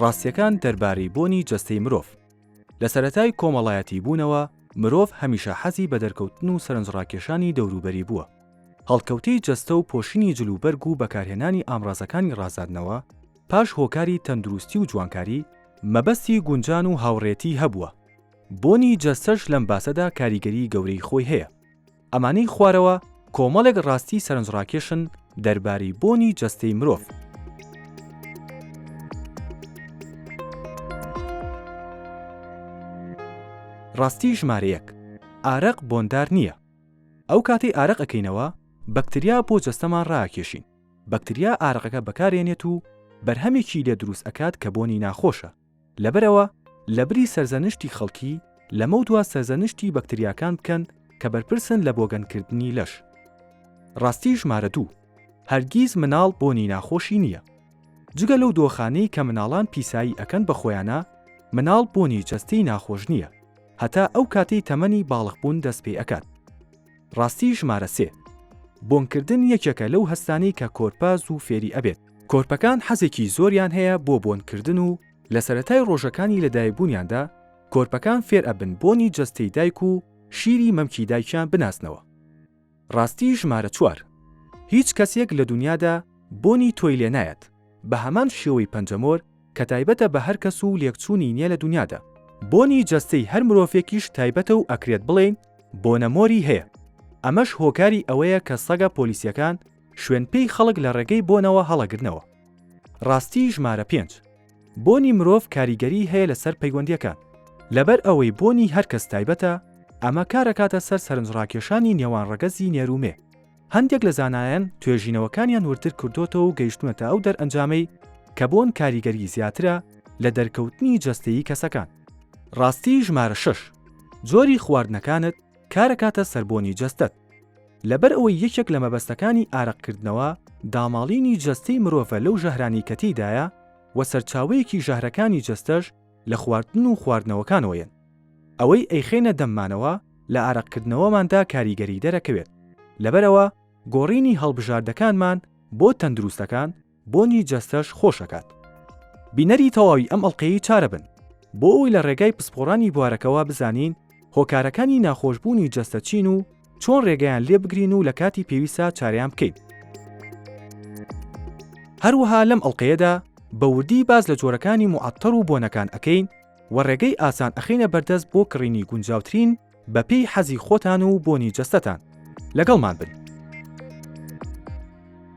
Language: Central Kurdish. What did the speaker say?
ڕاستیەکان دەربارەی بۆنی جەستەی مرۆڤ. لە سەرەتای کۆمەڵایەتی بوونەوە مرۆڤ هەمیشە حەزی بە دەرکەوتن و سەرنجڕاکێشانی دەوروبەری بووە. هەڵکەوتەی جەستە و پۆشینی جلوبەرگ و بەکارهێنانی ئامڕازەکانی ڕازاندنەوە پاش هۆکاری تەندروستی و جوانکاری مەبەستی گونجان و هاوڕێتی هەبووە. بۆنی جەستەش لەم باسەدا کاریگەری گەورەی خۆی هەیە. ئەمانەی خوارەوە کۆمەڵێک ڕاستی سەرنجڕاکێشن دەربارەی بۆنی جەستەی مرۆڤ. ڕاستی ژمارە 1: ئارەق بۆندار نییە. ئەو کاتەی ئارەق ئەکەینەوە بەکتریا بۆ جەستەمان ڕاکێشین. بەکتریا ئارەقەکە بەکارێنێت و بەرهەمێکی لێ دروست ئەکات کە بۆنی ناخۆشە. لەبەرەوە لەبری سەرزەنشتی خەڵکی لەمە دووە سەرزەنشتی بەکتریاکان بکەن کە بەرپرسن لە بۆگەنکردنی لەش. ڕاستی ژمارە 2: هەرگیز مناڵ بۆنی ناخۆشی نییە. جگە لەو دۆخانەی کە مناڵان پیسایی ئەکەن بە خۆیانە، مناڵ بۆنی جەستەی ناخۆش نییە، هەتا ئەو کاتەی تەمەنی باڵغبوون دەست پێ ئەکات. ڕاستی ژمارە 3: بۆنکردن یەکێکە لەو هەستانەی کە کۆرپاز و فێری ئەبێت. کۆرپەکان حەزێکی زۆریان هەیە بۆ بۆنکردن و لە سەرەتای ڕۆژەکانی لەدایکبوونیاندا کۆرپەکان فێر ئەبن بۆنی جەستەی دایک و شیری مەمکی دایکیان بناسنەوە. ڕاستی ژمارە 4: هیچ کەسێک لە دنیادا بۆنی تۆی لێ نایەت بە هەمان شێوەی پەنجەمۆر کە تایبەتە بە هەر کەس و لێکچوونی نییە لە دنیادا. بۆنی جەستەی هەر مرۆڤێکیش تایبەتە و ئەکرێت بڵێن بۆنەمۆری هەیە. ئەمەش هۆکاری ئەوەیە کە سەگە پۆلیسیەکان شوێن پێی خەڵک لە ڕێگەی بۆنەوە هەڵەگرنەوە. ڕاستی ژمارە 5: بۆنی مرۆڤ کاریگەری هەیە لەسەر پەیوەندیەکان. لەبەر ئەوەی بۆنی هەر کەس تایبەتە، ئەمە کارەکاتە سەر سەرنجڕاکێشانی نێوان ڕەگەزی نێرومێ. هەندێک لە زانایان توێژینەوەکانیان ورتر کردوتەوە و گەیشتونەتە ئەو دەرئەنجامەی کە بۆن کاریگەری زیاترە لە دەرکەوتنی جەستەیی کەسەکان. ڕاستی ژمارە 6: جۆری خواردنەکانت کارەکاتە سەر بۆنی جەستەت. لەبەر ئەوەی یەکێک لە مەبەستەکانی ئارەقکردنەوە داماڵینی جەستەی مرۆڤە لەو ژەهرانی کە تێیدایە و سەرچاوەیەکی ژەهرەکانی جەستەش لە خواردن و خواردنەوەکانەوەیەن. ئەوەی ئەیخێنە دەممانەوە لە ئارەقکردنەوەماندا کاریگەری دەرەکەوێت. لەبەرەوە گۆڕینی هەڵبژاردەکانمان بۆ تەندروستەکان بۆنی جەستەش خۆشەکات. بینەری تەواوی ئەم ئەڵقەیەی چارە بن بۆ ئەوی لە ڕێگای پسپۆڕانی بوارەکەوە بزانین هۆکارەکانی ناخۆشبوونی جەستە چین و چۆن ڕێگەیان لێ بگرین و لە کاتی پێویستە چاریان بکەین. هەروەها لەم ئەڵقەیەدا بە وردی باز لە جۆرەکانی موعەتتەر و بۆنەکان ئەکەین و ڕێگەی ئاسان ئەخینە بەردەست بۆ کڕینی گونجاوترین بە پێی حەزی خۆتان و بۆنی جەستەتان. لەگەڵمان بن.